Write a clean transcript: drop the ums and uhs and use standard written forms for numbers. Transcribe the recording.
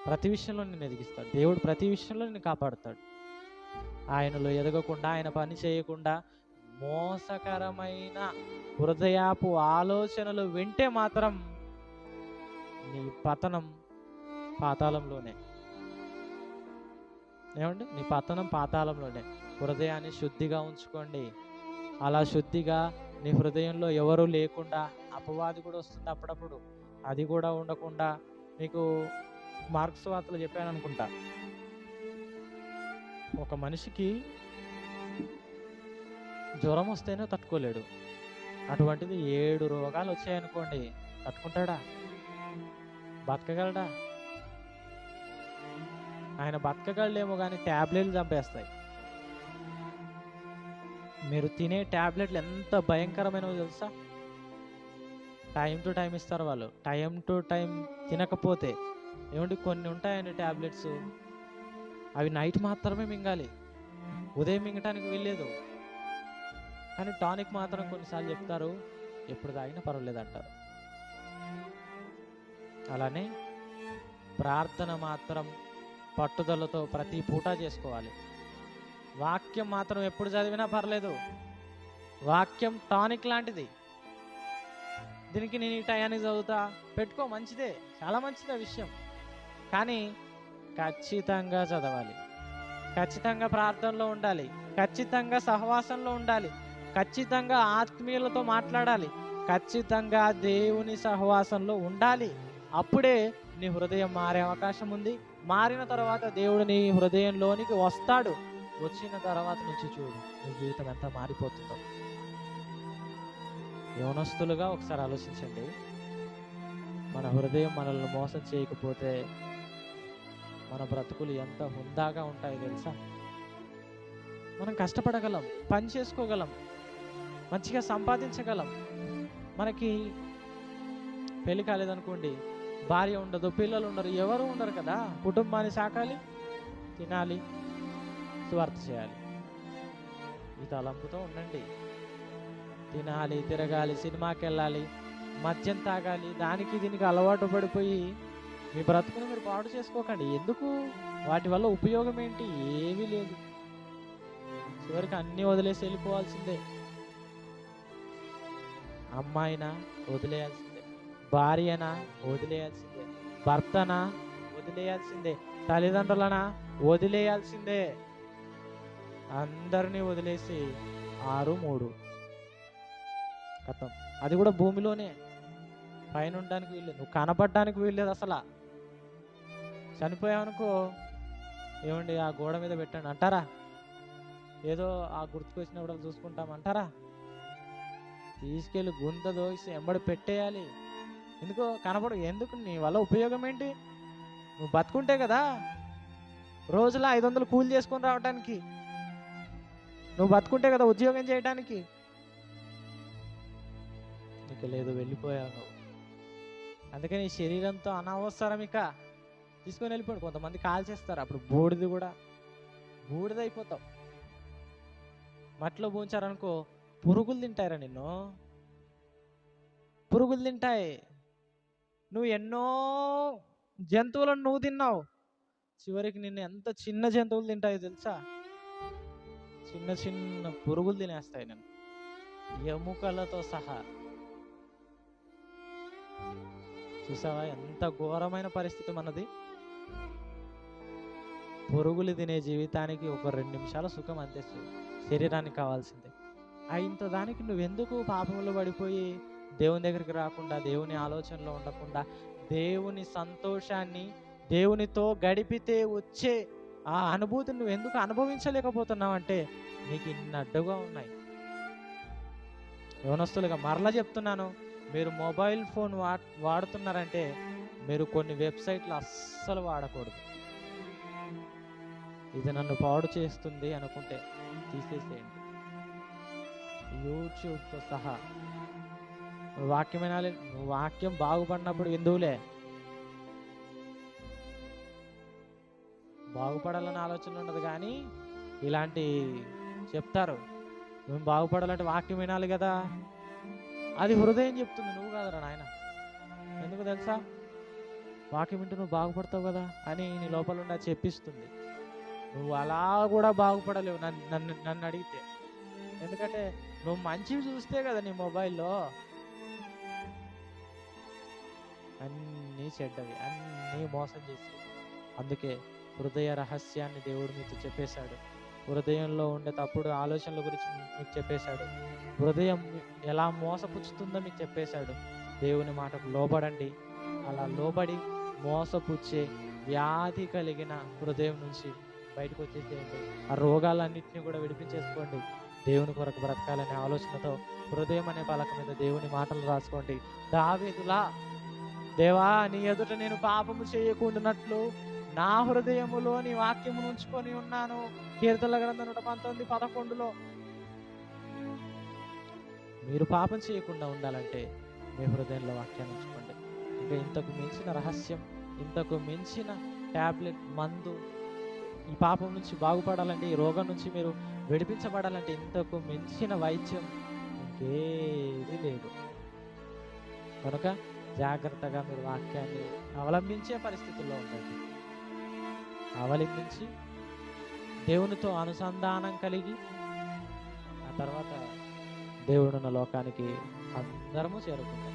ప్రతి విషయంలో నిన్ను ఎదిగిస్తాడు. దేవుడు ప్రతి విషయంలో నిన్ను కాపాడుతాడు. ఆయనలో ఎదగకుండా, ఆయన పని చేయకుండా మోసకరమైన హృదయాపు ఆలోచనలు వింటే మాత్రం నీ పతనం పాతాళంలోనే. ఏమండి? నీ పతనం పాతాళంలోనే. హృదయాన్ని శుద్ధిగా ఉంచుకోండి. అలా శుద్ధిగా నీ హృదయంలో ఎవరు లేకుండా, అపవాది కూడా వస్తుంది అప్పుడప్పుడు, అది కూడా ఉండకుండా, మీకు మార్క్స్ వార్తలు చెప్పాను అనుకుంటా, ఒక మనిషికి జ్వరం వస్తేనే తట్టుకోలేడు. అటువంటిది 7 రోగాలు వచ్చాయనుకోండి, తట్టుకుంటాడా? బతకగలడా? ఆయన బతకగలడేమో కానీ ట్యాబ్లెట్లు చంపేస్తాయి. మీరు తినే ట్యాబ్లెట్లు ఎంత భయంకరమైనవో తెలుసా? టైం టు టైం ఇస్తారు వాళ్ళు. టైం టు టైం తినకపోతే ఏమంటే కొన్ని ఉంటాయండి ట్యాబ్లెట్స్, అవి నైట్ మాత్రమే మింగాలి, ఉదయం మింగటానికి వీల్లేదు. కానీ టానిక్ మాత్రం కొన్నిసార్లు చెప్తారు, ఎప్పుడు తాగినా పర్వాలేదు అంటారు. అలానే ప్రార్థన మాత్రం పట్టుదలతో ప్రతి పూట చేసుకోవాలి. వాక్యం మాత్రం ఎప్పుడు చదివినా పర్లేదు. వాక్యం టానిక్ లాంటిది. దీనికి నేను ఈ టయానికి చదువుతా పెట్టుకో, మంచిదే, చాలా మంచిదే విషయం. కానీ ఖచ్చితంగా చదవాలి, ఖచ్చితంగా ప్రార్థనలో ఉండాలి, ఖచ్చితంగా సహవాసంలో ఉండాలి, ఖచ్చితంగా ఆత్మీయులతో మాట్లాడాలి, ఖచ్చితంగా దేవుని సహవాసంలో ఉండాలి. అప్పుడే నీ హృదయం మారే అవకాశం ఉంది. మారిన తర్వాత దేవుడు నీ హృదయంలోనికి వస్తాడు. వచ్చిన తర్వాత నుంచి చూడు నీ జీవితం ఎంత మారిపోతుందో. యవనస్తులుగా ఒకసారి ఆలోచించండి. మన హృదయం మనల్ని మోసం చేయకపోతే మన బ్రతుకులు ఎంత హుందాగా ఉంటాయో తెలుసా? మనం కష్టపడగలం, పని చేసుకోగలం, మంచిగా సంపాదించగలం. మనకి పెళ్లి కాలేదనుకోండి, భార్య ఉండదు, పిల్లలు ఉండరు, ఎవరు ఉండరు కదా. కుటుంబాన్ని సాకాలి, తినాలి, సువార్త చేయాలి. ఈ తలంపుతో ఉండండి. తినాలి, తిరగాలి, సినిమాకి వెళ్ళాలి, మద్యం తాగాలి, దానికి దీనికి అలవాటు పడిపోయి మీ బ్రతుకుని మీరు పాడు చేసుకోకండి. ఎందుకు? వాటి వల్ల ఉపయోగం ఏంటి? ఏమీ లేదు. చివరికి అన్నీ వదిలేసి వెళ్ళిపోవాల్సిందే. అమ్మాయినా వదిలేయాల్సిందే, భార్యనా వదిలేయాల్సిందే, భర్తనా వదిలేయాల్సిందే, తల్లిదండ్రులనా వదిలేయాల్సిందే. అందరినీ వదిలేసి 6-3 కథం. అది కూడా భూమిలోనే, పైన ఉండడానికి వీల్లేదు, నువ్వు కనపడడానికి వీల్లేదు అసలు. చనిపోయావనుకో, ఏమండి ఆ గోడ మీద పెట్టండి అంటారా? ఏదో ఆ గుర్తుకొచ్చినప్పుడు చూసుకుంటామంటారా? తీసుకెళ్ళి గుంత దోసి ఎంబడి పెట్టేయాలి. ఎందుకో కనపడు. ఎందుకు? నీ వల్ల ఉపయోగం ఏంటి? నువ్వు బతుకుంటే కదా, రోజులో 500 కూలి చేసుకొని రావడానికి. నువ్వు బతుకుంటే కదా ఉద్యోగం చేయడానికి. ఇక లేదు, వెళ్ళిపోయావు నువ్వు. అందుకని ఈ శరీరంతో అనవసరం ఇక తీసుకొని వెళ్ళిపోయాడు. కొంతమంది కాల్ చేస్తారు, అప్పుడు బూడిదైపోతావు. మట్లో పూంచారనుకో, పురుగులు తింటారా నిన్ను? పురుగులు తింటాయి. నువ్వు ఎన్నో జంతువులను నువ్వు తిన్నావు, చివరికి నిన్ను ఎంత చిన్న జంతువులు తింటాయో తెలుసా? చిన్న చిన్న పురుగులు తినేస్తాయి నన్ను, ఎముకలతో సహా. చూసావా ఎంత ఘోరమైన పరిస్థితి మనది? పురుగులు తినే జీవితానికి ఒక 2 నిమిషాల సుఖం అంతే, శరీరానికి కావాల్సిందే. ఇంత దానికి నువ్వెందుకు పాపంలో పడిపోయి దేవుని దగ్గరికి రాకుండా, దేవుని ఆలోచనలో ఉండకుండా, దేవుని సంతోషాన్ని దేవునితో గడిపితే వచ్చే ఆ అనుభూతిని నువ్వు ఎందుకు అనుభవించలేకపోతున్నావు అంటే నీకు ఇన్ని అడ్డుగా ఉన్నాయి. యవనస్తులుగా మరలా చెప్తున్నాను, మీరు మొబైల్ ఫోన్ వాడుతున్నారంటే మీరు కొన్ని వెబ్సైట్లు అస్సలు వాడకూడదు. ఇది నన్ను పాడు చేస్తుంది అనుకుంటే తీసేసేయండి, యూట్యూబ్తో సహా. వాక్యం వినాలి, వాక్యం బాగుపడినప్పుడు ఎందువులే, బాగుపడాలని ఆలోచన ఉండదు. కానీ ఇలాంటి చెప్తారు, మేము బాగుపడాలంటే వాక్యం వినాలి కదా. అది హృదయం చెప్తుంది, నువ్వు కాదురా నాయన. ఎందుకు తెలుసా? వాక్యం వింటూ నువ్వు బాగుపడతావు కదా అని నీ లోపల ఉండి అది చెప్పిస్తుంది. నువ్వు అలా కూడా బాగుపడలేవు నన్ను నన్ను అడిగితే. ఎందుకంటే నువ్వు మంచివి చూస్తే కదా నీ మొబైల్లో, అన్నీ చెడ్డవి, అన్నీ మోసం చేసి. అందుకే హృదయ రహస్యాన్ని దేవుడు మీతో చెప్పేశాడు. హృదయంలో ఉండే తప్పుడు ఆలోచనల గురించి మీకు చెప్పేశాడు. హృదయం ఎలా మోసపుచ్చుతుందో మీకు చెప్పేశాడు. దేవుని మాటకు లోబడండి. అలా లోబడి మోసపుచ్చే వ్యాధి కలిగిన హృదయం నుంచి బయటకు వచ్చేసేయండి. ఆ రోగాలన్నింటినీ కూడా విడిపించేసుకోండి. దేవుని కొరకు బ్రతకాలనే ఆలోచనతో హృదయం అనే పలక మీద దేవుని మాటలు రాసుకోండి. దావీదులా, దేవా నీ ఎదుట నేను పాపము చేయకుండానట్లు నా హృదయములో నీ వాక్యమును ఉంచుకొని ఉన్నాను. కీర్తనల గ్రంథం 119:11. మీరు పాపం చేయకుండా ఉండాలంటే మీ హృదయంలో వాక్యాన్ని ఉంచుకోండి. ఇంకా ఇంతకు మించిన రహస్యం, ఇంతకు మించిన టాబ్లెట్, మందు, ఈ పాపం నుంచి బాగుపడాలంటే, ఈ రోగం నుంచి మీరు విడిపించబడాలంటే ఇంతకు మించిన వైద్యం ఇంకేది లేదు. కనుక జాగ్రత్తగా మీరు వాక్యాన్ని అవలంబించే పరిస్థితుల్లో ఉండండి. అవలంబించి దేవునితో అనుసంధానం కలిగి ఆ తర్వాత దేవుడున్న లోకానికి అందరము చేరుకుంటాం.